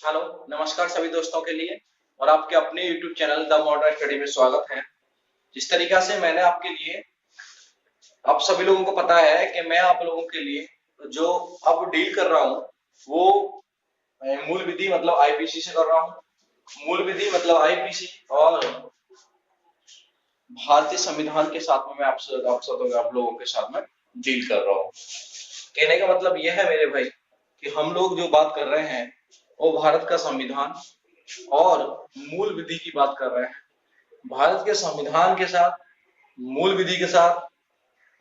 Hello, नमस्कार सभी दोस्तों के लिए और आपके अपने YouTube channel the modern study में स्वागत है। जिस तरीका से मैंने आपके लिए, आप सभी लोगों को पता है कि मैं आप लोगों के लिए जो अब डील कर रहा हूँ वो मूल विधि मतलब आईपीसी से कर रहा हूँ। मूल विधि मतलब आईपीसी और भारतीय संविधान के साथ में मैं आप लोगों के साथ में डील कर रहा हूँ। कहने का मतलब यह है मेरे भाई कि हम लोग जो बात कर रहे हैं वो भारत का संविधान और मूल विधि की बात कर रहे हैं। भारत के संविधान के साथ, मूल विधि के साथ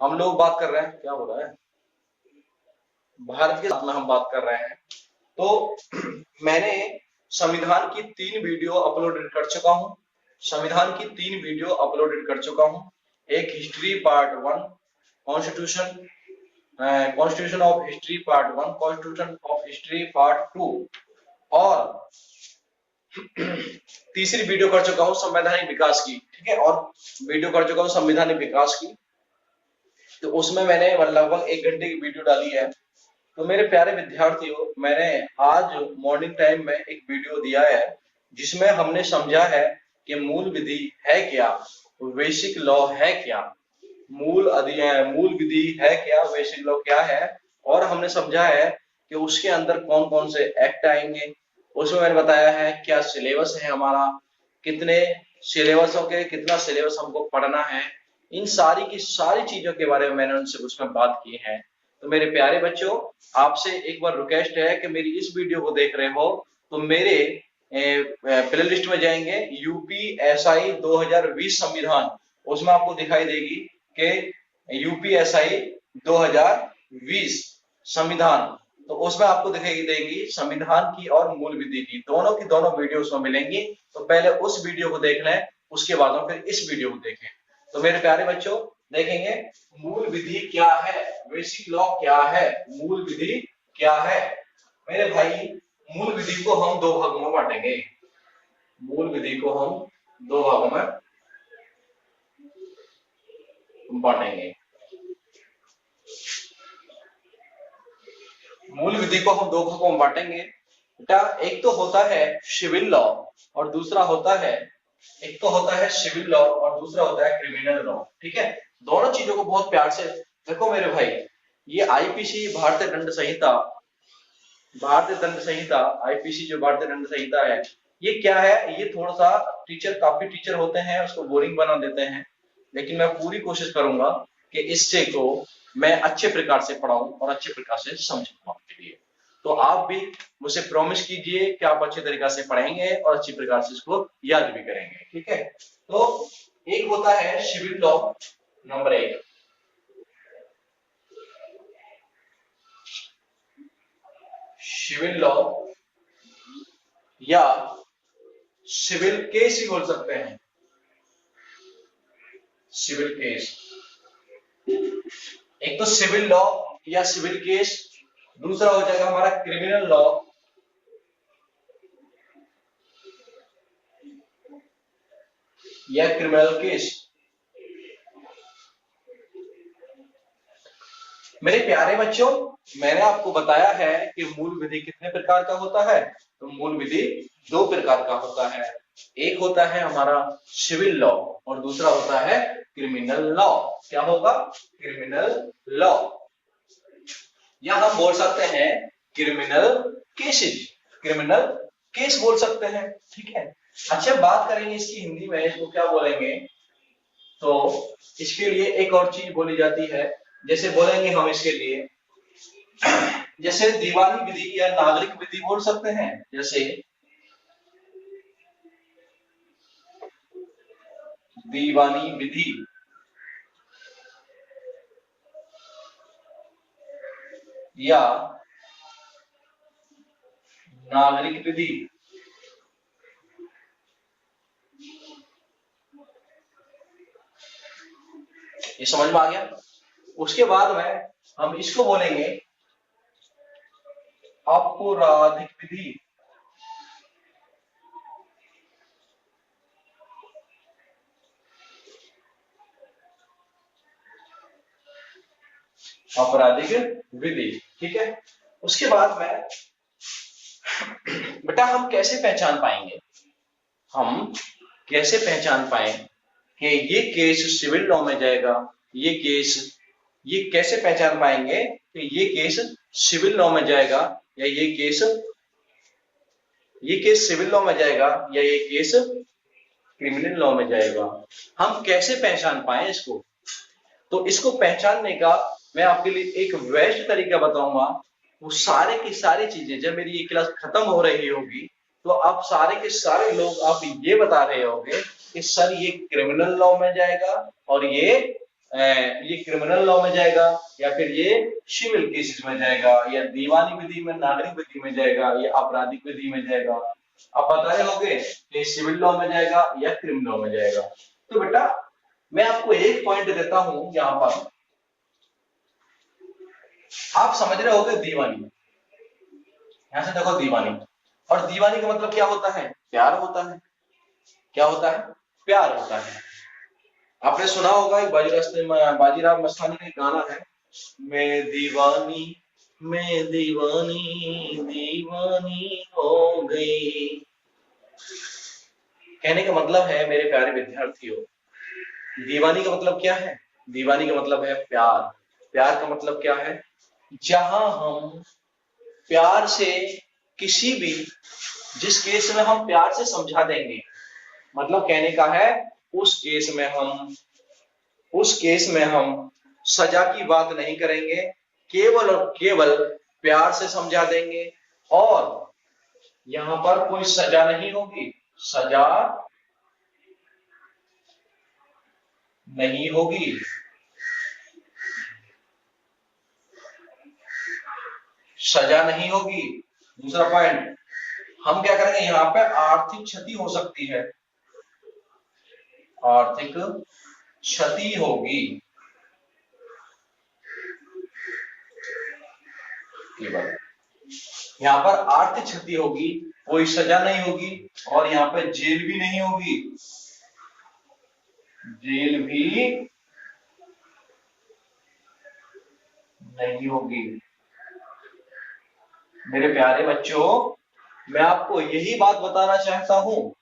हम लोग बात कर रहे हैं। क्या हो रहा है? भारत के साथ में हम बात कर रहे हैं। तो मैंने संविधान की 3 वीडियो अपलोडेड कर चुका हूं। संविधान की 3 वीडियो अपलोडेड कर चुका हूं। एक history part 1, constitution constitution of history part 1, constitution of history part 2 और तीसरी वीडियो कर चुका हूं संवैधानिक विकास की। ठीक है, और वीडियो कर चुका हूं संवैधानिक विकास की। तो उसमें मैंने लगभग 1 घंटे की वीडियो डाली है। तो मेरे प्यारे विद्यार्थियों, मैंने आज मॉर्निंग टाइम में एक वीडियो दिया है जिसमें हमने समझा है कि मूल विधि है क्या, बेसिक लॉ है क्या, मूल विधि है क्या, बेसिक लॉ क्या है, और हमने समझा है कि उसके अंदर कौन कौन से एक्ट आएंगे। उसमें मैंने बताया है क्या सिलेबस है हमारा, कितने सिलेबसों के कितना सिलेबस हमको पढ़ना है। इन सारी की सारी चीजों के बारे में मैंने उनसे उसमें बात की है। तो मेरे प्यारे बच्चों, आपसे एक बार रिक्वेस्ट है कि मेरी इस वीडियो को देख रहे हो तो मेरे प्ले लिस्ट में जाएंगे, यूपीएसआई 2020 संविधान, उसमें आपको दिखाई देगी कि यूपीएसआई 2020 संविधान। तो उसमें आपको दिखाई देगी संविधान की और मूल विधि की, दोनों की दोनों वीडियो उसमें मिलेंगी। तो पहले उस वीडियो को देख लें, उसके बाद में फिर इस वीडियो को देखें। तो मेरे प्यारे बच्चों, देखेंगे मूल विधि क्या है, बेसिक लॉ क्या है, मूल विधि क्या है। मेरे भाई, मूल विधि को हम दो भागों में बांटेंगे। मूल विधि को हम दो भागों में बांटेंगे। मूल विधि को हम दो भागों में बांटेंगे बेटा। एक तो होता है सिविल लॉ और दूसरा होता है, एक तो होता है सिविल लॉ और दूसरा होता है क्रिमिनल लॉ। ठीक है, दोनों चीजों को बहुत प्यार से देखो मेरे भाई। ये आईपीसी भारतीय दंड संहिता, भारतीय दंड संहिता आईपीसी जो भारतीय दंड संहिता है, ये क्या है, ये थोड़ा सा काफी टीचर होते हैं उसको बोरिंग बना देते हैं, लेकिन मैं पूरी कोशिश करूंगा कि इससे को मैं अच्छे प्रकार से पढ़ाऊं और अच्छे प्रकार से समझाऊं आपके लिए। तो आप भी मुझे प्रॉमिस कीजिए कि आप अच्छे तरीका से पढ़ेंगे और अच्छी प्रकार से इसको याद भी करेंगे। ठीक है, तो एक होता है civil law, number 1, civil law या सिविल केस भी बोल सकते हैं। सिविल केस, एक तो सिविल लॉ या सिविल केस, दूसरा हो जाएगा हमारा क्रिमिनल लॉ या क्रिमिनल केस। मेरे प्यारे बच्चों, मैंने आपको बताया है कि मूल विधि कितने प्रकार का होता है। तो मूल विधि दो प्रकार का होता है, एक होता है हमारा सिविल लॉ और दूसरा होता है क्रिमिनल लॉ। क्या होगा? क्रिमिनल लॉ, या हम बोल सकते हैं क्रिमिनल केसेस, क्रिमिनल केस बोल सकते हैं। ठीक है, अच्छा बात करेंगे इसकी हिंदी में, इसको क्या बोलेंगे? तो इसके लिए एक और चीज बोली जाती है, जैसे बोलेंगे हम इसके लिए, जैसे दीवानी विधि या नागरिक विधि बोल सकते हैं। जैसे दीवानी विधि या नागरिक विधि। ये समझ में आ गया? उसके बाद में हम इसको बोलेंगे आपराधिक विधि। आपराधिक विधि, ठीक है। उसके बाद में बेटा हम कैसे पहचान पाएंगे, हम कैसे पहचान पाए कि ये केस सिविल लॉ में जाएगा, ये केस, ये कैसे पहचान पाएंगे कि ये केस सिविल लॉ में जाएगा या ये केस सिविल लॉ में जाएगा या ये केस क्रिमिनल लॉ में जाएगा? हम कैसे पहचान पाए इसको? तो इसको पहचानने का मैं आपके लिए एक बेस्ट तरीका बताऊंगा। वो सारे की सारी चीजें जब मेरी ये क्लास खत्म हो रही होगी तो आप सारे के सारे लोग आप ये बता रहे होंगे कि सर ये क्रिमिनल लॉ में जाएगा और ये क्रिमिनल लॉ में जाएगा या फिर ये सिविल केसेस में जाएगा या दीवानी विधि में, नागरिक विधि में जाएगा या आपराधिक विधि में जाएगा। आप बता रहे होंगे कि सिविल लॉ में जाएगा या क्रिमिनल लॉ में जाएगा। तो बेटा मैं आपको एक पॉइंट देता हूं यहां पर, आप समझ रहे होगे दीवानी, यहां से देखो दीवानी, और दीवानी का मतलब क्या होता है? प्यार होता है। क्या होता है? प्यार होता है। आपने सुना होगा एक बाजीराव मस्तानी का गाना है, मैं दीवानी दीवानी हो गई। कहने का मतलब है मेरे प्यारे विद्यार्थियों, दीवानी का मतलब क्या है? दीवानी का मतलब है प्यार। प्यार का मतलब क्या है? जहां हम प्यार से किसी भी, जिस केस में हम प्यार से समझा देंगे, मतलब कहने का है उस केस में हम सजा की बात नहीं करेंगे, केवल और केवल प्यार से समझा देंगे और यहां पर कोई सजा नहीं होगी, सजा नहीं होगी। सजा नहीं होगी। दूसरा पॉइंट, हम क्या करेंगे, यहां पे आर्थिक क्षति हो सकती है, आर्थिक क्षति होगी केवल, यहां पर आर्थिक क्षति होगी, कोई सजा नहीं होगी और यहां पे जेल भी नहीं होगी, जेल भी नहीं होगी। मेरे प्यारे बच्चों, मैं आपको यही बात बताना चाहता हूं।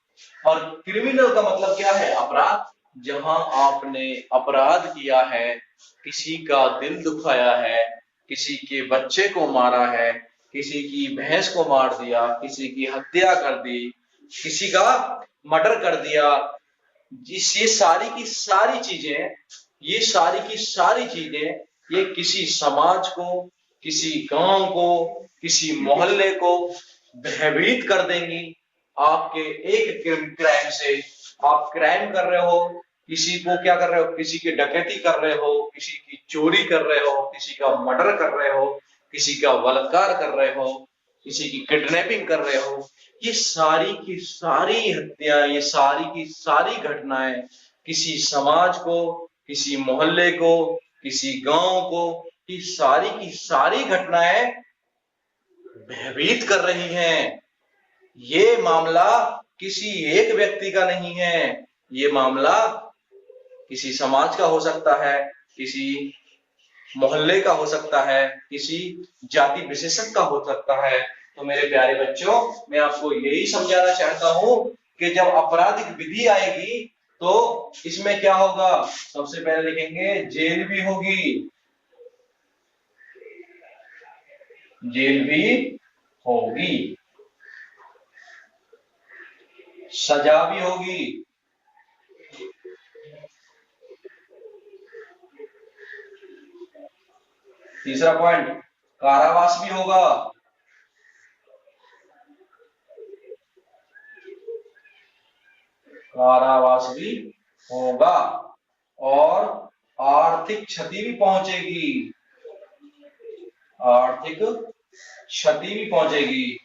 और क्रिमिनल का मतलब क्या है? अपराध। जहां आपने अपराध किया है, किसी का दिल दुखाया है, किसी के बच्चे को मारा है, किसी की भैंस को मार दिया, किसी की हत्या कर दी, किसी का मर्डर कर दिया, ये सारी की सारी चीजें, ये किसी समाज को, किसी गांव को, किसी मोहल्ले को भयभीत कर देंगी। आपके एक क्राइम से, आप क्राइम कर रहे हो, किसी को क्या कर रहे हो, किसी की डकैती कर रहे हो, किसी की चोरी कर रहे हो, किसी का मर्डर कर रहे हो, किसी का बलात्कार कर रहे हो, किसी की किडनैपिंग कर रहे हो, ये सारी की सारी हत्या, ये सारी की सारी घटनाएं किसी समाज को, किसी मोहल्ले को, किसी गांव को, ये सारी की सारी घटनाएं भयभीत कर रही हैं। ये मामला किसी एक व्यक्ति का नहीं है, ये मामला किसी समाज का हो सकता है, किसी मोहल्ले का हो सकता है, किसी जाति विशेषज्ञ का हो सकता है। तो मेरे प्यारे बच्चों, मैं आपको यही समझाना चाहता हूं कि जब आपराधिक विधि आएगी तो इसमें क्या होगा? सबसे पहले लिखेंगे जेल भी होगी, जेल भी होगी, सजा भी होगी, तीसरा पॉइंट कारावास भी होगा, कारावास भी होगा और आर्थिक क्षति भी पहुंचेगी, आर्थिक क्षति भी पहुंचेगी।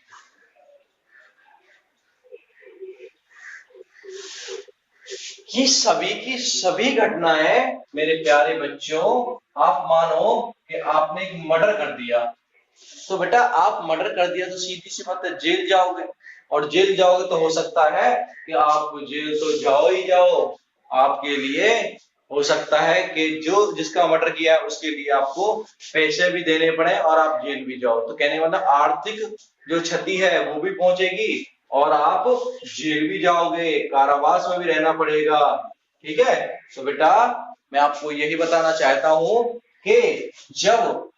ये सभी की सभी घटनाएं मेरे प्यारे बच्चों, आप मानो कि आपने एक मर्डर कर दिया, तो बेटा आप मर्डर कर दिया तो सीधी सी बात है जेल जाओगे, और जेल जाओगे तो हो सकता है कि आप जेल तो जाओ ही जाओ, आपके लिए हो सकता है कि जो जिसका मर्डर किया है उसके लिए आपको पैसे भी देने पड़े और आप जेल भी जाओ। तो कहने का मतलब आर्थिक जो क्षति है वो भी पहुंचेगी और आप जेल भी जाओगे, कारावास में भी रहना पड़ेगा। ठीक है, तो बेटा मैं आपको यही बताना चाहता हूं कि जब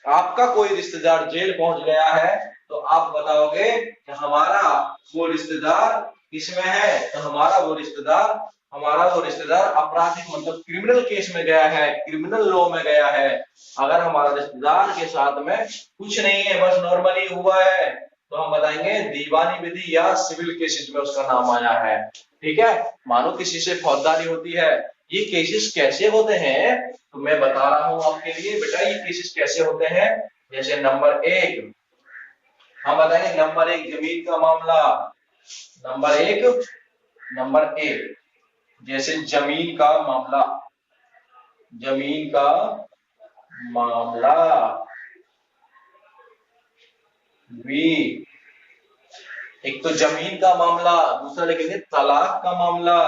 आपका कोई रिश्तेदार जेल पहुंच गया है तो आप बताओगे कि हमारा वो रिश्तेदार किसमें है, तो हमारा वो रिश्तेदार आपराधिक मतलब क्रिमिनल केस में गया है, क्रिमिनल लॉ में गया है। अगर हमारा रिश्तेदार के साथ में कुछ नहीं है, बस नॉर्मली हुआ है, तो हम बताएंगे दीवानी विधि या सिविल केसेस में उसका नाम आया है। ठीक है, मानो किसी से फौजदारी होती है। ये केसेस कैसे होते हैं तो मैं बता रहा हूं आपके लिए बेटा, ये केसेस कैसे होते हैं। जैसे नंबर एक हम बताएंगे, नंबर एक जमीन का मामला। नंबर एक जैसे जमीन का मामला भी, एक तो जमीन का मामला, दूसरा लिखेंगे तलाक का मामला।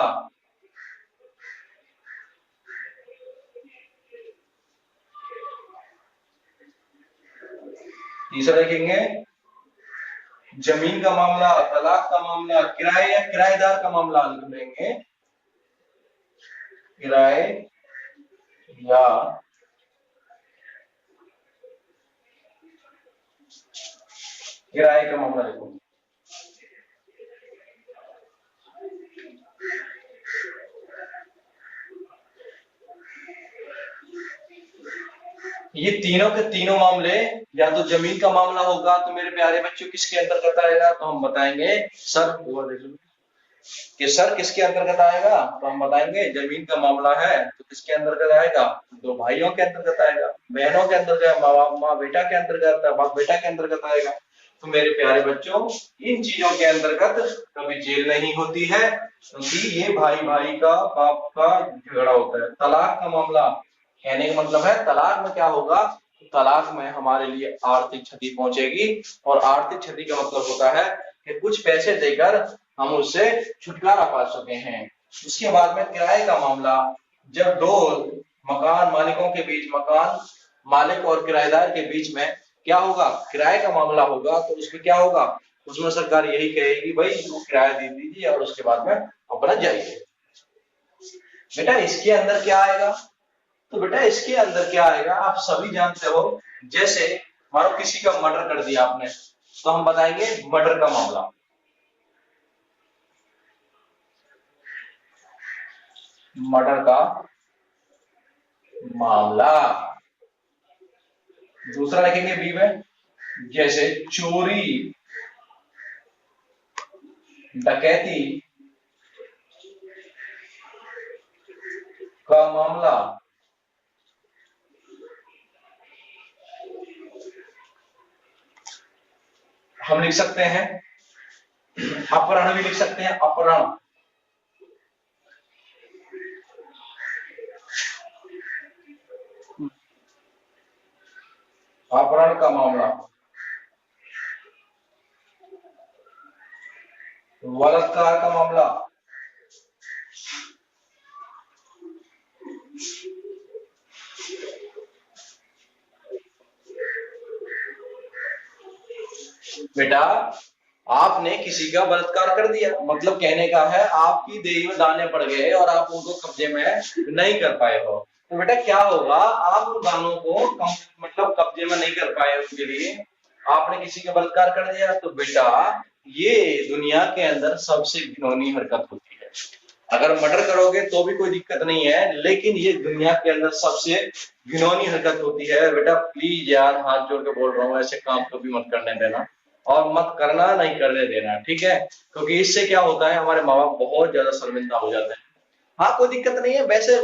तीसरा लिखेंगे जमीन का मामला, तलाक का मामला, किराए या किराएदार का मामला लिख देंगे, किराए या किराए का मामला लिखो। ये तीनों के तीनों मामले या तो जमीन का मामला होगा तो मेरे प्यारे बच्चों किसके अंतर्गत आएगा, तो हम बताएंगे सर कि सर किसके अंतर्गत आएगा, तो हम बताएंगे जमीन का मामला है तो किसके अंतर्गत आएगा, दो भाइयों के अंतर्गत आएगा, बहनों के अंतर्गत, माँ बेटा के अंतर्गत, बाप बेटा के अंतर्गत आएगा। तो मेरे प्यारे बच्चों इन चीजों के अंतर्गत कभी जेल नहीं होती है क्योंकि ये भाई भाई का बाप का झगड़ा होता है। तलाक का मामला कहने का मतलब है तलाक में क्या होगा, तलाक में हमारे लिए आर्थिक क्षति पहुंचेगी और आर्थिक क्षति का मतलब होता है कि कुछ पैसे देकर हम उससे छुटकारा पा सके हैं। उसके बाद में किराए का मामला, जब दो मकान मालिकों के बीच, मकान मालिक और किराएदार के बीच में क्या होगा, किराए का मामला होगा, तो उसमें क्या होगा, उसमें सरकार यही कहेगी भाई वो किराया दे दीजिए और उसके बाद में अपना जाइए। बेटा इसके अंदर क्या आएगा, तो बेटा इसके अंदर क्या आएगा आप सभी जानते हो। जैसे मानो किसी का मर्डर कर दिया आपने, तो हम बताएंगे मर्डर का मामला। मर्डर का मामला। दूसरा लिखेंगे बी में, जैसे चोरी डकैती का मामला। हम लिख सकते हैं अपहरण भी लिख सकते हैं, अपहरण। अपहरण का मामला, बलात्कार का मामला, बेटा आपने किसी का बलात्कार कर दिया, मतलब कहने का है आपकी देही में दाने पड़ गए और आप उनको कब्जे में नहीं कर पाए हो। तो बेटा क्या होगा, आप उन दानों को मतलब कब्जे में नहीं कर पाए, उसके लिए आपने किसी का बलात्कार कर दिया। तो बेटा ये दुनिया के अंदर सबसे घिनौनी हरकत होती है। अगर मर्डर करोगे तो भी कोई दिक्कत नहीं है, लेकिन ये दुनिया के अंदर सबसे घिनौनी हरकत होती है। बेटा प्लीज यार हाथ जोड़ के बोल रहा हूँ, ऐसे काम कभी मत करने देना और मत करना, नहीं करने देना, ठीक है। क्योंकि इससे क्या होता है हमारे माँ बाप बहुत ज्यादा शर्मिंदा हो जाते हैं। हाँ कोई दिक्कत नहीं है, वैसे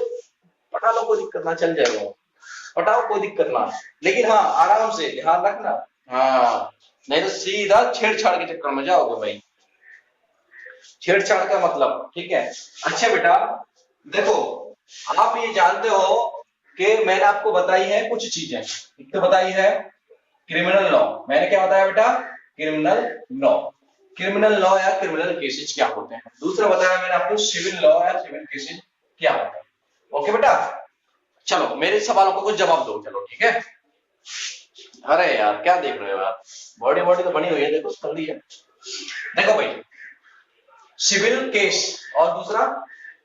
पटा लो कोई दिक्कत ना, चल जाएगा, पटाओ कोई दिक्कत ना, लेकिन हाँ आराम से ध्यान रखना। हाँ नहीं तो सीधा छेड़छाड़ के चक्कर में जाओगे भाई। छेड़छाड़ का मतलब ठीक है। अच्छा बेटा देखो, आप ये जानते हो कि मैंने आपको बताई है कुछ चीजें। एक तो बताई है क्रिमिनल लॉ, मैंने क्या बताया बेटा, क्रिमिनल लॉ, क्रिमिनल लॉ या क्रिमिनल केसेस क्या होते हैं। दूसरा बताया मैंने आपको सिविल लॉ या सिविल केसेस क्या होता है। ओके बेटा, चलो मेरे सवालों को कुछ जवाब दो, चलो ठीक है। अरे यार क्या देख रहे हो यार, बॉडी बॉडी तो बनी हुई है, देखो कर दी है। देखो भाई, सिविल केस और दूसरा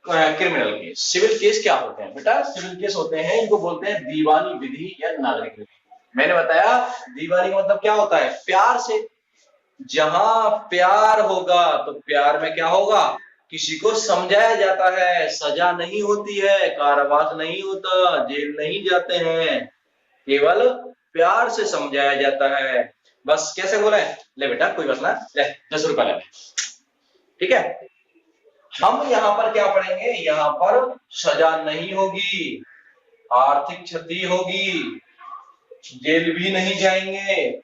क्रिमिनल केस। सिविल केस क्या होते हैं बेटा? सिविल केस होते हैं, इनको बोलते हैं दीवानी विधि या नागरिक विधि। मैंने बताया दीवानी का मतलब क्या होता है, प्यार से। जहां प्यार होगा तो प्यार में क्या होगा, किसी को समझाया जाता है, सजा नहीं होती है, कारावास नहीं होता, जेल नहीं जाते हैं, केवल प्यार से समझाया जाता है। बस कैसे बोले, ले बेटा कोई बात ना, ले 10 रुपया ले, ठीक है। हम यहाँ पर क्या पढ़ेंगे, यहाँ पर सजा नहीं होगी, आर्थिक क्षति होगी, जेल भी नहीं जाएंगे।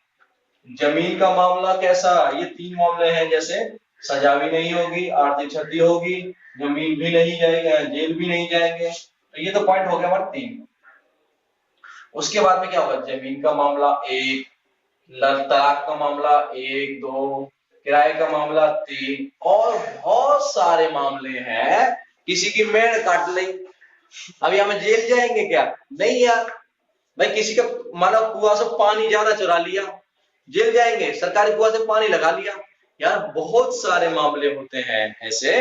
जमीन का मामला कैसा, ये 3 मामले हैं, जैसे सजा भी नहीं होगी, आर्थिक क्षति होगी, जमीन भी नहीं जाएगा, जेल भी नहीं जाएंगे। तो ये तो पॉइंट हो गया हमारे 3। उसके बाद में क्या होगा, जमीन का मामला 1, तलाक का मामला 1 2, किराए का मामला 3, और बहुत सारे मामले हैं। किसी की मेड़ काट ली, अभी हमें जेल जाएंगे क्या? नहीं यार। भाई किसी का मानो कुआं से पानी ज्यादा चुरा लिया, जेल जाएंगे? सरकारी कुआं से पानी लगा लिया। यार बहुत सारे मामले होते हैं ऐसे,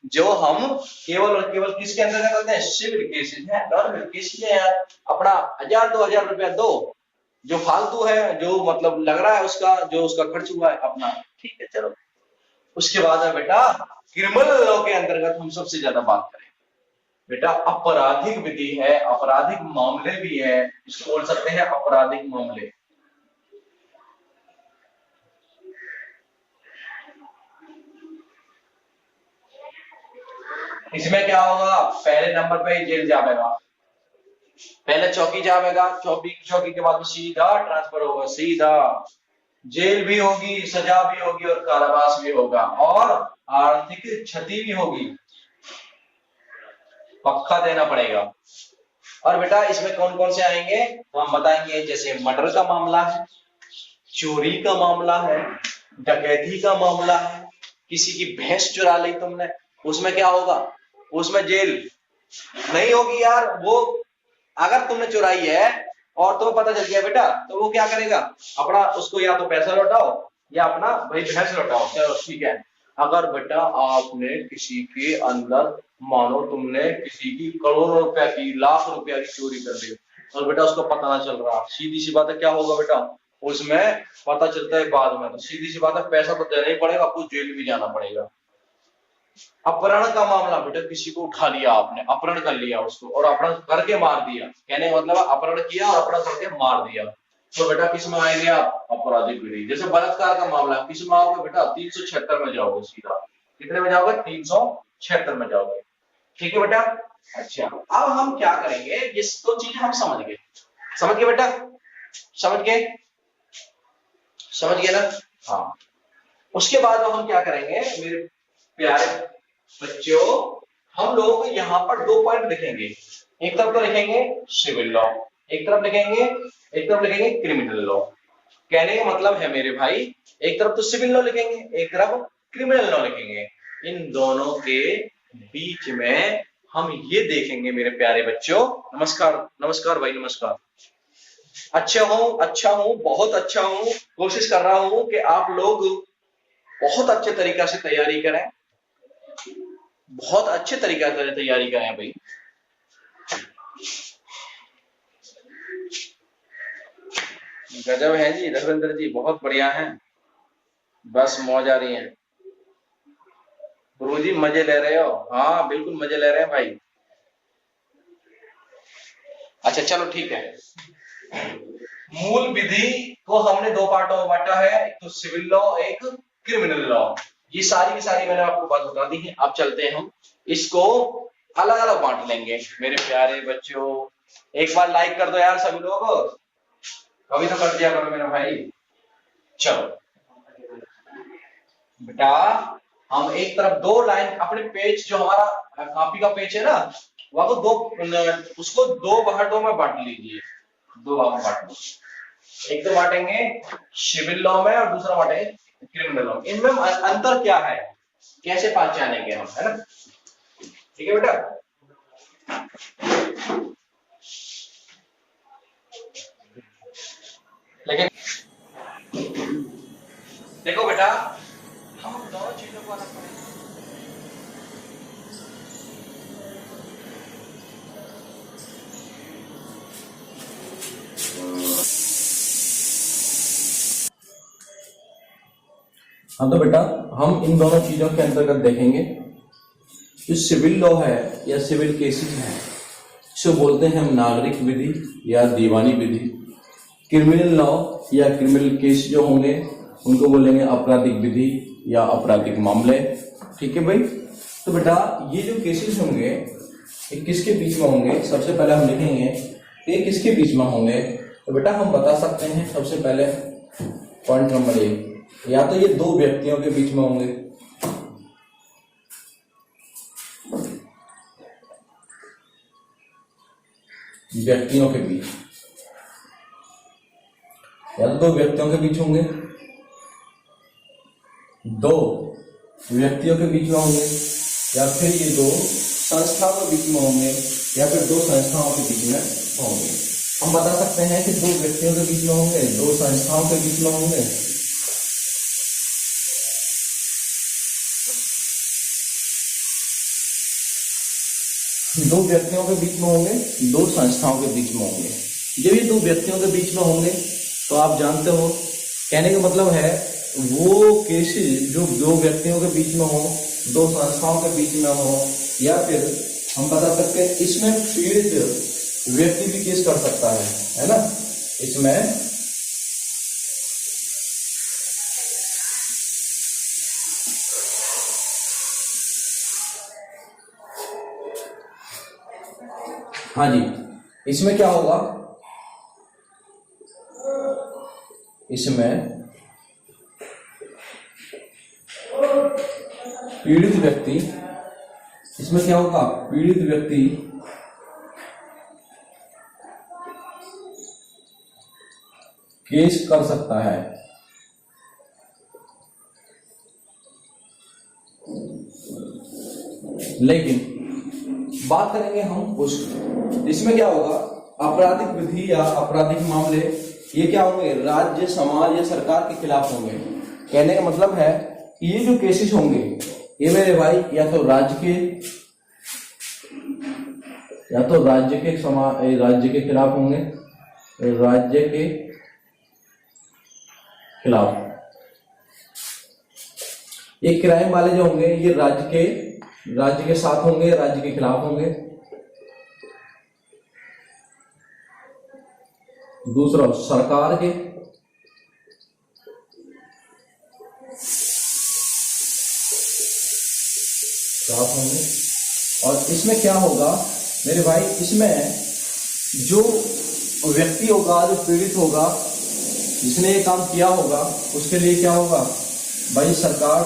जो हम केवल और केवल किसके अंदर करते हैं, सिविल केसेस है, नॉर्मल केसेस है। यार अपना 1000-2000 रुपया दो, जो फालतू है, जो मतलब लग रहा है उसका, जो उसका खर्च हुआ है अपना, ठीक है चलो। उसके बाद है बेटा क्रिमिनल लॉ के अंतर्गत हम सबसे ज्यादा बात करें बेटा, आपराधिक विधि है, आपराधिक मामले भी है, इसको बोल सकते हैं आपराधिक मामले। इसमें क्या होगा, पहले नंबर पे जेल जाएगा, पहले चौकी जाएगा, चौकी चौकी के बाद सीधा ट्रांसफर होगा, सीधा जेल भी होगी, सजा भी होगी, और कारावास भी होगा, और आर्थिक क्षति भी होगी, पक्का देना पड़ेगा। और बेटा इसमें कौन कौन से आएंगे तो हम बताएंगे, जैसे मर्डर का मामला है, चोरी का मामला है, डकैती का मामला है, किसी की भैंस चुरा ली तुमने, उसमें क्या होगा, उसमें जेल नहीं होगी यार। वो अगर तुमने चुराई है और तुम्हें पता चल गया बेटा, तो वो क्या करेगा, अपना उसको या तो पैसा लौटाओ या अपना भाई भैंस लौटाओ, चलो ठीक है। अगर बेटा आपने किसी के अंदर, मानो तुमने किसी की करोड़ों रुपया की, लाख रुपया की चोरी कर दी, और बेटा उसको पता ना चल रहा, सीधी सी बात है क्या होगा बेटा, उसमें पता चलता है बाद में, तो सीधी सी बात है पैसा तो देना ही पड़ेगा, आपको जेल भी जाना पड़ेगा। अपहरण का मामला बेटा, किसी को उठा लिया आपने, अपहरण कर लिया उसको, और अपहरण करके मार दिया, कहने का मतलब अपहरण किया और अपहरण करके मार दिया, तो बेटा किस में आएंगे आप, आपराधिक विधि। जैसे बलात्कार का मामला, किस में आओगे बेटा, 376 में जाओगे सीधा। कितने में जाओगे, 376 में जाओगे, ठीक है बेटा। अच्छा अब हम क्या करेंगे, जिस 2 चीजें हम समझ गए, समझ गए बेटा, समझ गए, समझ गए ना, हाँ। उसके बाद हम क्या करेंगे मेरे प्यारे बच्चों, हम लोग यहाँ पर 2 पॉइंट लिखेंगे, एक तरफ तो लिखेंगे सिविल लॉ, एक तरफ लिखेंगे, क्रिमिनल लॉ। कहने का मतलब है मेरे भाई, एक तरफ तो सिविल लॉ लिखेंगे, एक तरफ क्रिमिनल लॉ लिखेंगे। इन दोनों के बीच में हम ये देखेंगे मेरे प्यारे बच्चों, नमस्कार नमस्कार भाई नमस्कार, अच्छा हूं, बहुत अच्छा हूं, कोशिश कर रहा हूं कि आप लोग बहुत अच्छे तरीका से तैयारी करें, बहुत अच्छे तरीके से तैयारी करें भाई। गजब है जी रविंद्र जी, बहुत बढ़िया है, बस मौज आ रही है। गुरुजी मजे ले रहे हो, हाँ बिल्कुल मजे ले रहे हैं भाई। अच्छा चलो ठीक है, मूल विधि को हमने 2 पार्टों में बांटा है, एक तो सिविल लॉ, एक क्रिमिनल लॉ। ये सारी की सारी मैंने आपको बात बता दी है। अब चलते हैं हम इसको अलग अलग बांट लेंगे मेरे प्यारे बच्चों। एक बार लाइक कर दो यार सभी लोग, कभी तो कर दिया करो मेरे भाई। चलो बेटा, हम एक तरफ 2 लाइन अपने पेज, जो हमारा कॉपी का पेज है ना, वहां को 2, उसको 2 भागों में बांट लीजिए, 2 भागों में बांट लीजिए। एक तो बांटेंगे सिविल लॉ में और दूसरा बांटेंगे क्रिमिनल लॉ। इनमें अंतर क्या है, कैसे पहचानेंगे हम, है ना, ठीक है बेटा। देखो बेटा, हम दोनों चीजों को अलग करेंगे। हाँ तो बेटा, हम इन दोनों चीजों के अंतर्गत देखेंगे। जो सिविल लॉ है या सिविल केसेस है, इसे बोलते हैं हम नागरिक विधि या दीवानी विधि। क्रिमिनल लॉ या क्रिमिनल केस जो होंगे उनको बोलेंगे आपराधिक विधि या आपराधिक मामले। ठीक है भाई। तो बेटा, ये जो केसेस होंगे ये किसके बीच में होंगे? सबसे पहले हम लिखेंगे ये किसके बीच में होंगे। तो बेटा हम बता सकते हैं सबसे पहले पॉइंट नंबर 1, या तो ये दो व्यक्तियों के बीच में होंगे, व्यक्तियों के बीच, या तो दो व्यक्तियों के बीच होंगे, दो व्यक्तियों के बीच में होंगे, या फिर ये दो संस्थाओं के बीच में होंगे, या फिर दो संस्थाओं के बीच में होंगे। हम बता सकते हैं कि दो व्यक्तियों के बीच में होंगे, दो संस्थाओं के बीच में होंगे, दो व्यक्तियों के बीच में होंगे, दो संस्थाओं के बीच में होंगे। जब ये दो व्यक्तियों के बीच में होंगे तो आप जानते हो, कहने का मतलब है वो केसेस जो दो व्यक्तियों के बीच में हो, दो संस्थाओं के बीच में हो, या फिर हम बता सकते हैं इसमें पीड़ित व्यक्ति भी केस कर सकता है ना। इसमें हाँ जी, इसमें क्या होगा, इसमें पीड़ित व्यक्ति, इसमें क्या होगा, पीड़ित व्यक्ति केस कर सकता है। लेकिन बात करेंगे हम उस, इसमें क्या होगा, आपराधिक विधि या आपराधिक मामले, ये क्या होंगे, राज्य, समाज या सरकार के खिलाफ होंगे। कहने का मतलब है ये जो केसेस होंगे ये मेरे भाई या तो राज्य के राज्य के खिलाफ होंगे, राज्य के खिलाफ। ये क्राइम वाले जो होंगे ये राज्य के साथ होंगे, राज्य के खिलाफ होंगे। दूसरा सरकार के, खिलाफ होंगे। और इसमें क्या होगा मेरे भाई, इसमें जो व्यक्ति होगा, जो पीड़ित होगा, जिसने ये काम किया होगा, उसके लिए क्या होगा भाई, सरकार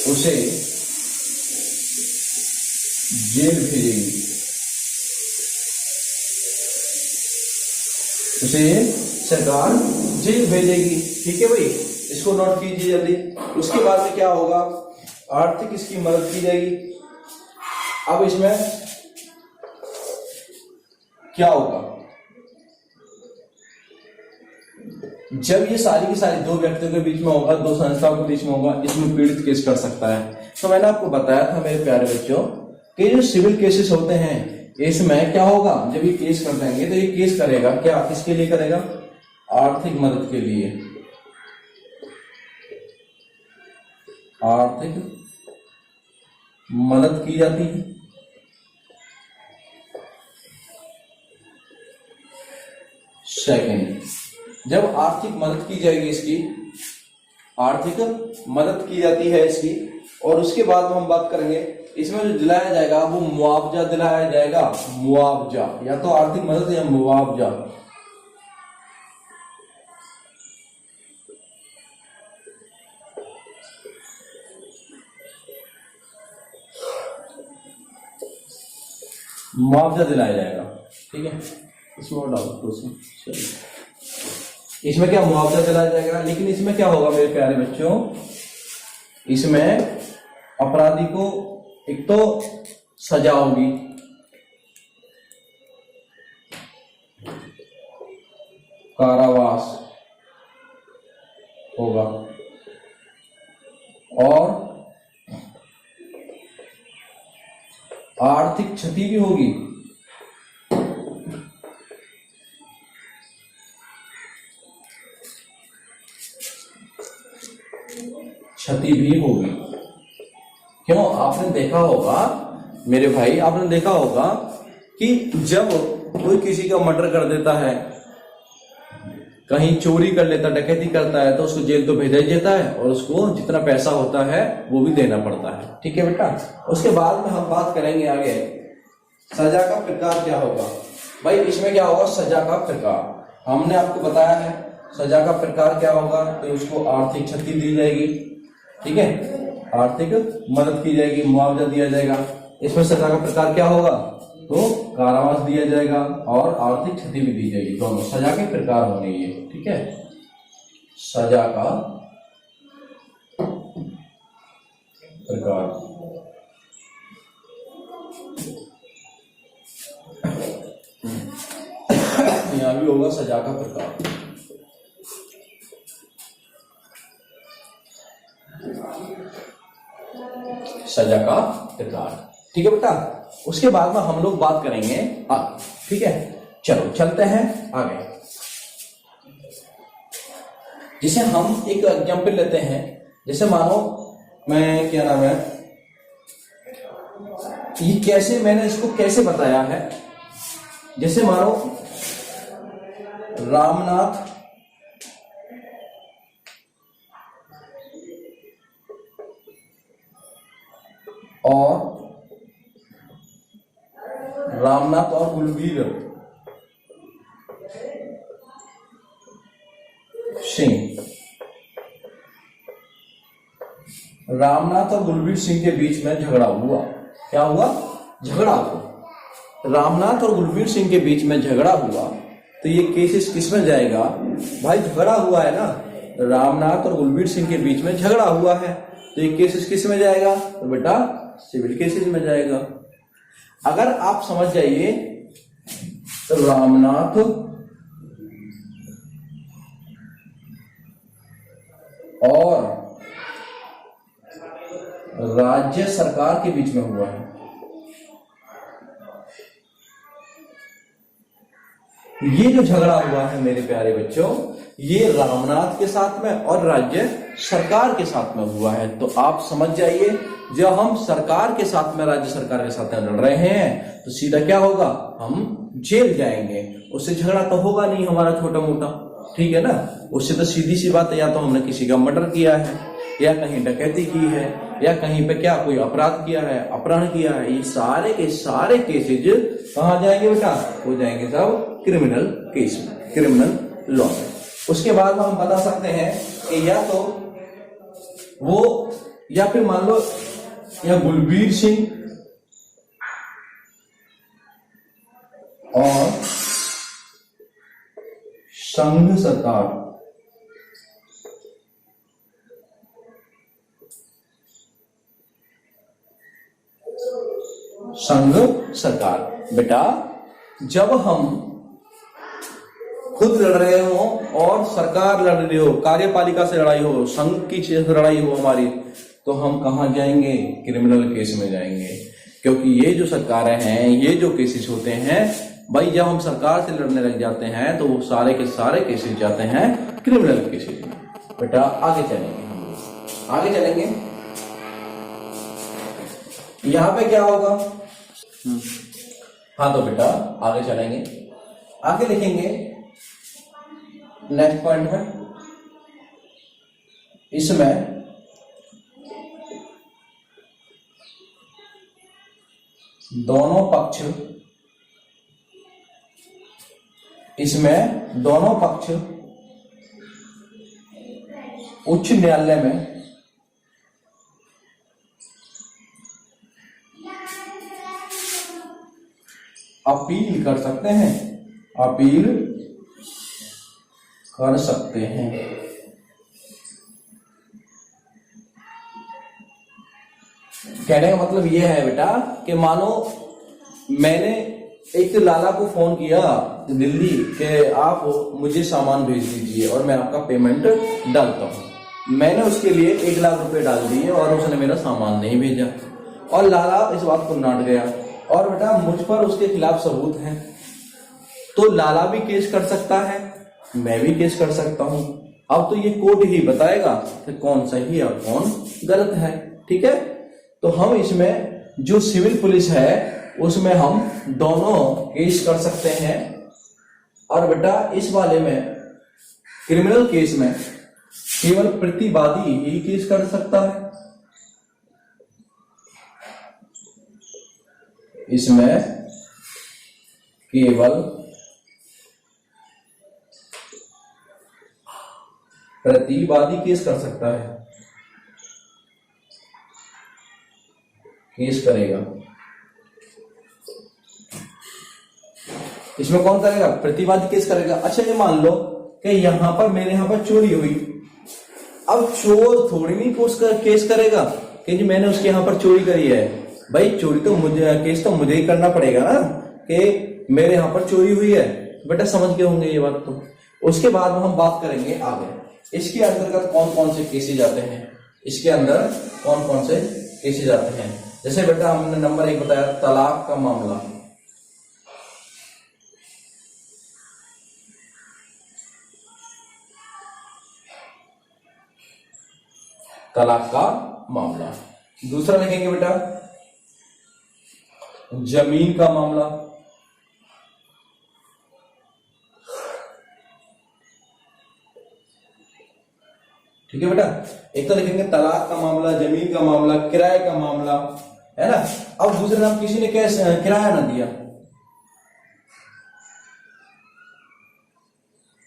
उसे जेल भेजेगी, उसे सरकार जेल भेजेगी। ठीक है भाई, इसको नोट कीजिए जल्दी। उसके बाद में क्या होगा, आर्थिक इसकी मदद की जाएगी। अब इसमें क्या होगा, जब ये सारी की सारी दो व्यक्तियों के बीच में होगा, दो संस्थाओं के बीच में होगा, इसमें पीड़ित केस कर सकता है। तो मैंने आपको बताया था मेरे प्यारे बच्चों कि जो सिविल केसेस होते हैं इसमें क्या होगा, जब ये केस कर देंगे तो ये केस करेगा क्या, किसके लिए करेगा, आर्थिक मदद के लिए। आर्थिक मदद की जाती है। सेकंड, जब आर्थिक मदद की जाएगी, इसकी आर्थिक मदद की जाती है इसकी, और उसके बाद हम बात करेंगे इसमें जो दिलाया जाएगा वो मुआवजा दिलाया जाएगा। मुआवजा, या तो आर्थिक मदद या मुआवजा। मुआवजा दिलाया जाएगा। ठीक है, इसमें डाउट, इसमें क्या मुआवजा दिलाया जाएगा। लेकिन इसमें क्या होगा मेरे प्यारे बच्चों, इसमें अपराधी को एक तो सजा होगी, कारावास होगा और आर्थिक क्षति भी होगी। क्षति भी होगी। क्यों? आपने देखा होगा मेरे भाई, आपने देखा होगा कि जब कोई किसी का मर्डर कर देता है, कहीं चोरी कर लेता, डकैती करता है, तो उसको जेल तो भेजा ही जाता है और उसको जितना पैसा होता है वो भी देना पड़ता है। ठीक है बेटा। उसके बाद में हम बात करेंगे आगे सजा का प्रकार क्या होगा। भाई इसमें क्या होगा? सजा का प्रकार हमने आपको बताया है। सजा का प्रकार क्या होगा? तो उसको आर्थिक क्षति दी जाएगी, ठीक है, आर्थिक मदद की जाएगी, मुआवजा दिया जाएगा। इसमें सजा का प्रकार क्या होगा? तो कारावास दिया जाएगा और आर्थिक क्षति भी दी जाएगी। दोनों सजा के प्रकार होंगे ये, ठीक है। सजा का प्रकार यहां भी होगा सजा का प्रकार। सजा का प्रकार, ठीक है बेटा। उसके बाद में हम लोग बात करेंगे आगे, ठीक है। चलो चलते हैं आगे। जैसे हम एक एग्जाम्पल लेते हैं, जैसे मानो मैं, क्या नाम है, ये कैसे मैंने इसको कैसे बताया है। जैसे मानो रामनाथ और गुलबीर सिंह, रामनाथ और गुलबीर सिंह के बीच में झगड़ा हुआ। क्या हुआ? झगड़ा हुआ। रामनाथ और गुलबीर सिंह के बीच में झगड़ा हुआ, तो ये केसेस किस में जाएगा? भाई झगड़ा हुआ है ना, रामनाथ और गुलबीर सिंह के बीच में झगड़ा हुआ है, तो ये केसेस किस में जाएगा? तो बेटा सिविल केसेस में जाएगा। अगर आप समझ जाइए तो रामनाथ और राज्य सरकार के बीच में हुआ है, ये जो झगड़ा हुआ है मेरे प्यारे बच्चों, ये रामनाथ के साथ में और राज्य सरकार के साथ में हुआ है। तो आप समझ जाइए, जब हम सरकार के साथ में, राज्य सरकार के साथ में लड़ रहे हैं, तो सीधा क्या होगा? हम जेल जाएंगे। उससे झगड़ा तो होगा नहीं हमारा छोटा मोटा, ठीक है ना। उससे तो सीधी सी बात है, या तो हमने किसी का मर्डर किया है, या कहीं डकैती की है, या कहीं पे क्या कोई अपराध किया है, अपहरण किया है। ये सारे के सारे केसेज कहाँ जाएंगे बेटा? हो जाएंगे सब क्रिमिनल केस में, क्रिमिनल लॉ में। उसके बाद हम बता सकते हैं कि या तो वो, या फिर मान लो या गुलबीर सिंह और संघ सरकार, संघ सरकार। बेटा जब हम खुद लड़ रहे हो और सरकार लड़ रही हो, कार्यपालिका से लड़ाई हो, संघ की लड़ाई हो हमारी, तो हम कहां जाएंगे? क्रिमिनल केस में जाएंगे। क्योंकि ये जो सरकारें हैं, ये जो केसेस होते हैं भाई, जब हम सरकार से लड़ने लग जाते हैं तो वो सारे के सारे केसेस जाते हैं क्रिमिनल केसेस में। बेटा आगे चलेंगे, आगे चलेंगे। यहां पे क्या होगा? हाँ तो बेटा आगे चलेंगे, आगे लिखेंगे नेक्स्ट पॉइंट में। इसमें दोनों पक्ष, इसमें दोनों पक्ष उच्च न्यायालय में अपील कर सकते हैं, अपील कर सकते हैं। कहने का मतलब यह है बेटा कि मानो मैंने एक लाला को फोन किया दिल्ली कि आप मुझे सामान भेज दीजिए और मैं आपका पेमेंट डालता हूँ। मैंने उसके लिए 1 लाख रुपए डाल दिए और उसने मेरा सामान नहीं भेजा और लाला इस बात को डांट गया और बेटा मुझ पर उसके खिलाफ सबूत हैं, तो लाला भी केस कर सकता है, मैं भी केस कर सकता हूं। अब तो ये कोर्ट ही बताएगा कि कौन सही और कौन गलत है। ठीक है, तो हम इसमें जो सिविल पुलिस है उसमें हम दोनों केस कर सकते हैं और बेटा इस वाले में क्रिमिनल केस में केवल प्रतिवादी ही केस कर सकता है। इसमें केवल प्रतिवादी केस कर सकता है, केस करेगा। इसमें कौन करेगा? प्रतिवादी केस करेगा। अच्छा ये मान लो कि यहां पर मेरे यहां पर चोरी हुई, अब चोर थोड़ी नहीं केस करेगा कि जी मैंने उसके यहां पर चोरी करी है। भाई चोरी तो मुझे, केस तो मुझे ही करना पड़ेगा ना कि मेरे यहां पर चोरी हुई है। बेटा समझ गए होंगे ये बात। तो उसके बाद हम बात करेंगे आगे इसके अंतर्गत कौन कौन से केसेज आते हैं, इसके अंदर कौन कौन से केसेज आते हैं। जैसे बेटा हमने नंबर 1 बताया तलाक का मामला, तलाक का मामला। दूसरा लिखेंगे बेटा जमीन का मामला, ठीक है बेटा। एक तो लिखेंगे तलाक का मामला, जमीन का मामला, किराए का मामला, है ना। अब दूसरे नाम किसी ने कैसे किराया ना दिया,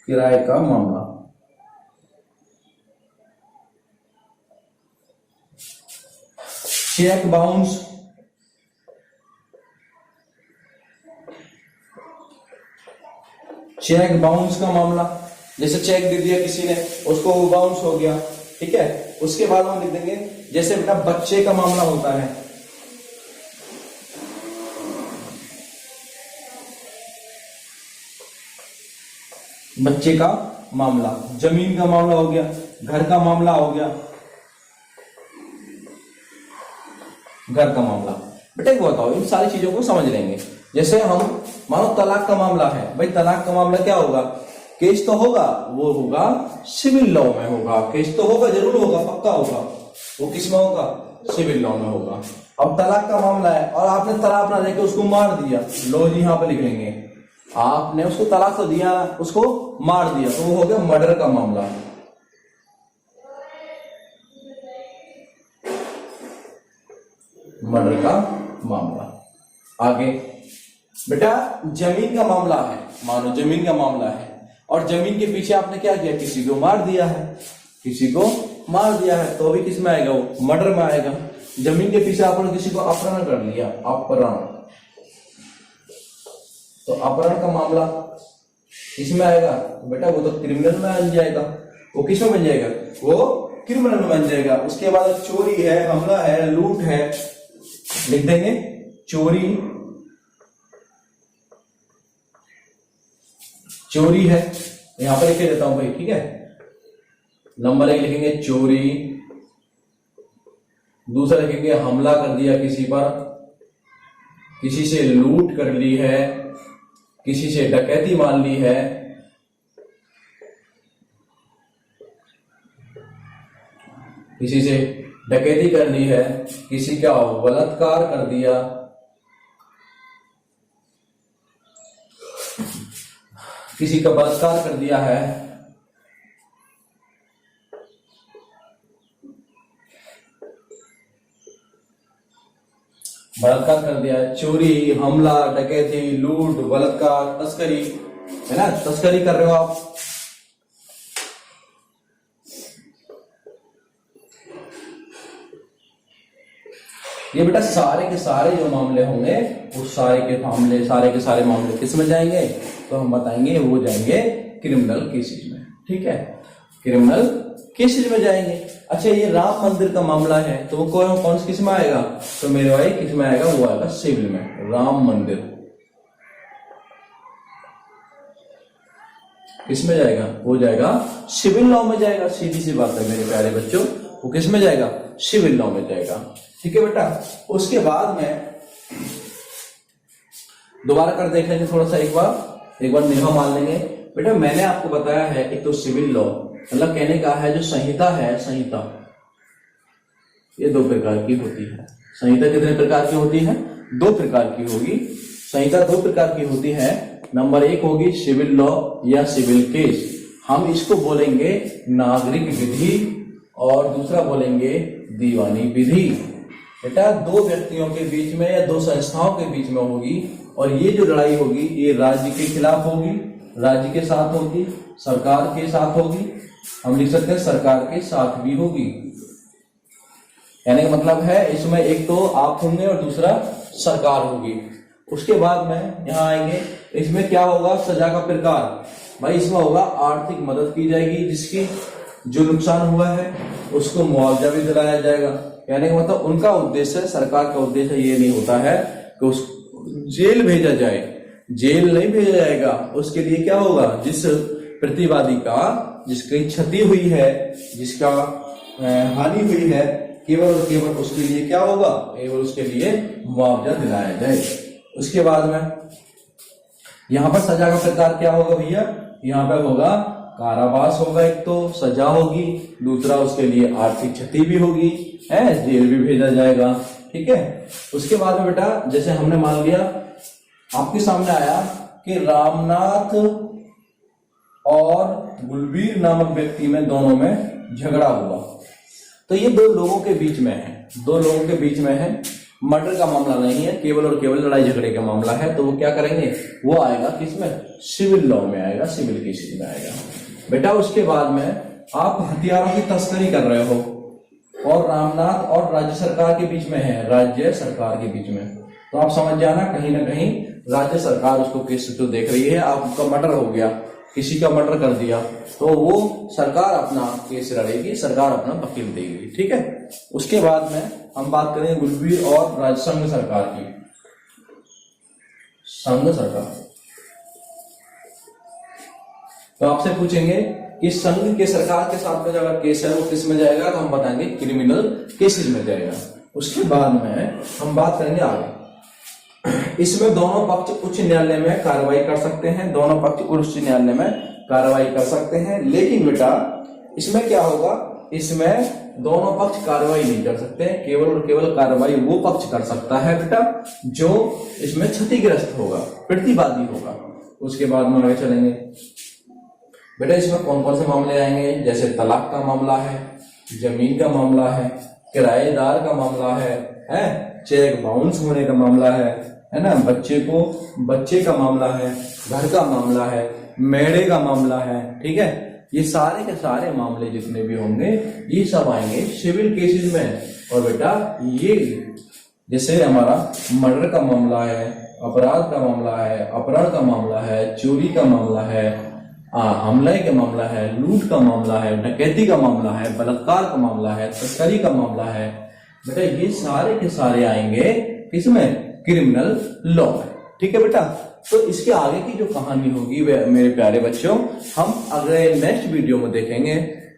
किराए का मामला। चेक बाउंस, चेक बाउंस का मामला, जैसे चेक दे दिया किसी ने, उसको वो बाउंस हो गया, ठीक है। उसके बाद हम लिख देंगे जैसे बेटा बच्चे का मामला होता है, बच्चे का मामला, जमीन का मामला हो गया, घर का मामला हो गया, घर का मामला। बेटा को बताओ इन सारी चीजों को समझ लेंगे। जैसे हम मानो तलाक का मामला है, भाई तलाक का मामला क्या होगा, केस तो होगा, वो होगा सिविल लॉ में होगा, केस तो होगा, जरूर होगा, पक्का होगा, वो किस में होगा, सिविल लॉ में होगा। अब तलाक का मामला है और आपने तलाक ना देके उसको मार दिया, लो जी यहां पे लिख लेंगे, आपने उसको तलाक तो दिया, उसको मार दिया, तो वो हो गया मर्डर का मामला। मर्डर का मामला। आगे बेटा जमीन का मामला है, मानो जमीन का मामला है और जमीन के पीछे आपने क्या किया, किसी को मार दिया है, किसी को मार दिया है, तो अभी किस में आएगा, वो मर्डर में आएगा। जमीन के पीछे आपने किसी को अपहरण कर लिया, अपहरण, तो अपहरण का मामला किसमें आएगा, बेटा वो तो क्रिमिनल में बन जाएगा, वो किस में बन जाएगा, वो क्रिमिनल में बन जाएगा। उसके बाद चोरी है, हमला है, लूट है, लिख देंगे चोरी, चोरी है, यहां पर लिख देता हूं भाई, ठीक है। नंबर 1 लिखेंगे चोरी, दूसरा लिखेंगे हमला कर दिया किसी पर, किसी से लूट कर ली है, किसी से डकैती मान ली है, किसी से डकैती कर ली है, किसी का बलात्कार कर दिया, किसी का बलात्कार कर दिया है, बलात्कार कर दिया है, चोरी, हमला, डकैती, लूट, बलात्कार, तस्करी, है ना, तस्करी कर रहे हो आप। ये बेटा सारे के सारे जो मामले होंगे वो सारे के सारे मामले किस में जाएंगे, तो हम बताएंगे वो जाएंगे क्रिमिनल केसेज में, ठीक है, क्रिमिनल केसेज में जाएंगे। अच्छा ये राम मंदिर का मामला है तो वो कौन किस में आएगा, तो मेरे भाई किस में आएगा, वो आएगा सिविल में, राम मंदिर, किसमें जाएगा? वो जाएगा सिविल लॉ में जाएगा। सीधी सी बात है मेरे प्यारे बच्चों, वो किस में जाएगा? सिविल लॉ में जाएगा। ठीक है बेटा, उसके बाद में दोबारा कर देख लेंगे थोड़ा सा, एक बार निगाह मान लेंगे। बेटा मैंने आपको बताया है एक तो सिविल लॉ मतलब कहने का है जो संहिता है, संहिता ये 2 प्रकार की होती है। संहिता कितने प्रकार की होती है? 2 प्रकार की होगी। संहिता 2 प्रकार की होती है। नंबर 1 होगी सिविल लॉ या सिविल केस, हम इसको बोलेंगे नागरिक विधि, और दूसरा बोलेंगे दीवानी विधि। बेटा 2 व्यक्तियों के बीच में या 2 संस्थाओं के बीच में होगी, और ये जो लड़ाई होगी ये राज्य के खिलाफ होगी, राज्य के साथ होगी, सरकार के साथ होगी, हम लिख सकते हैं सरकार के साथ भी होगी। कहने का मतलब है इसमें एक तो आप होंगे और दूसरा सरकार होगी। उसके बाद में यहाँ आएंगे, इसमें क्या होगा? सजा का प्रकार। भाई इसमें होगा आर्थिक मदद की जाएगी, जिसकी जो नुकसान हुआ है उसको मुआवजा भी दिलाया जाएगा। कहने का मतलब उनका उद्देश्य, सरकार का उद्देश्य ये नहीं होता है कि उस जेल भेजा जाए, जेल नहीं भेजा जाएगा। उसके लिए क्या होगा? जिस प्रतिवादी का जिसकी क्षति हुई है, जिसका हानि हुई है, केवल और केवल उसके लिए क्या होगा? केवल उसके लिए मुआवजा दिलाया जाए। उसके बाद में यहाँ पर सजा का प्रकार क्या होगा भैया? यहाँ पर होगा कारावास होगा, एक तो सजा होगी, दूसरा उसके लिए आर्थिक क्षति भी होगी, है जेल भी भेजा जाएगा। ठीक है, उसके बाद में बेटा जैसे हमने मान लिया आपके सामने आया कि रामनाथ और गुलबीर नामक व्यक्ति में दोनों में झगड़ा हुआ, तो ये 2 लोगों के बीच में है, 2 लोगों के बीच में है, मर्डर का मामला नहीं है, केवल और केवल लड़ाई झगड़े का मामला है। तो वो क्या करेंगे? वो आएगा किसमें? सिविल लॉ में आएगा, सिविल केसेस में आएगा। बेटा उसके बाद में आप हथियारों की तस्करी कर रहे हो और रामनाथ और राज्य सरकार के बीच में है, राज्य सरकार के बीच में, तो आप समझ जाना कहीं ना कहीं राज्य सरकार उसको केस तो देख रही है। आपका मर्डर हो गया, किसी का मर्डर कर दिया, तो वो सरकार अपना केस लड़ेगी, सरकार अपना वकील देगी। ठीक है, उसके बाद में हम बात करेंगे गुलबीर और राज्य संघ सरकार की। संघ सरकार, तो आपसे पूछेंगे कि संघ के सरकार के साथ में अगर केस है वो किस में जाएगा? तो हम बताएंगे क्रिमिनल केसेस में जाएगा। उसके बाद में हम बात करेंगे आगे, इसमें दोनों पक्ष उच्च न्यायालय में कार्रवाई कर सकते हैं, दोनों पक्ष उच्च न्यायालय में कार्रवाई कर सकते हैं। लेकिन बेटा इसमें क्या होगा? इसमें दोनों पक्ष कार्रवाई नहीं कर सकते, केवल और केवल कार्रवाई वो पक्ष कर सकता है बेटा जो इसमें क्षतिग्रस्त होगा, प्रतिवादी होगा। उसके बाद में आगे चलेंगे बेटा, इसमें कौन कौन से मामले आएंगे? जैसे तलाक का मामला है, जमीन का मामला है, किराएदार का मामला है चेक बाउंस होने का मामला है ना, बच्चे का मामला है, घर का मामला है, मेढ़े का मामला है। ठीक है, ये सारे के सारे मामले जितने भी होंगे ये सब आएंगे सिविल केसेस में। और बेटा ये जैसे हमारा मर्डर का मामला है, अपराध का मामला है, अपहरण का मामला है, चोरी का मामला है, हमले का मामला है, लूट का मामला है, डकैती का मामला है, बलात्कार का मामला है, तस्करी का मामला है, बेटा ये सारे के सारे आएंगे किसमें? क्रिमिनल लॉ में। ठीक है बेटा, तो इसके आगे की जो कहानी होगी मेरे प्यारे बच्चों हम अगले नेक्स्ट वीडियो में देखेंगे,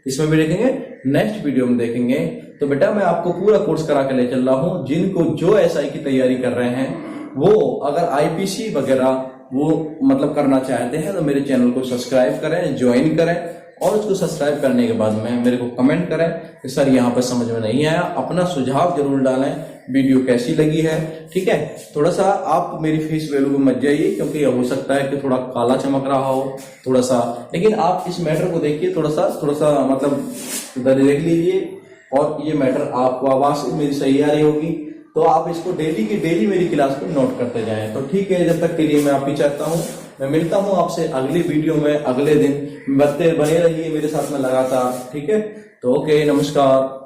इसमें भी देखेंगे, नेक्स्ट वीडियो में देखेंगे। तो बेटा मैं आपको पूरा कोर्स करा के ले चल रहा हूँ। जिनको जो एसआई की तैयारी कर रहे हैं वो अगर आईपीसी वगैरह वो मतलब करना चाहते हैं तो मेरे चैनल को सब्सक्राइब करें, ज्वाइन करें, और उसको सब्सक्राइब करने के बाद में मेरे को कमेंट करें कि सर यहाँ पर समझ में नहीं आया, अपना सुझाव जरूर डालें, वीडियो कैसी लगी है। ठीक है, थोड़ा सा आप मेरी फेस वैल्यू में मत जाइए क्योंकि हो सकता है कि थोड़ा काला चमक रहा हो थोड़ा सा, लेकिन आप इस मैटर को देखिए थोड़ा सा मतलब देख लीजिए, और ये मैटर आपको आवाज मेरी सही आ रही होगी तो आप इसको डेली की डेली मेरी क्लास को नोट करते जाएं। तो ठीक है, जब तक के लिए मैं आप ही चाहता हूँ, मैं मिलता हूँ आपसे अगली वीडियो में अगले दिन। बने रहिए मेरे साथ में लगातार। ठीक है, तो ओके, नमस्कार।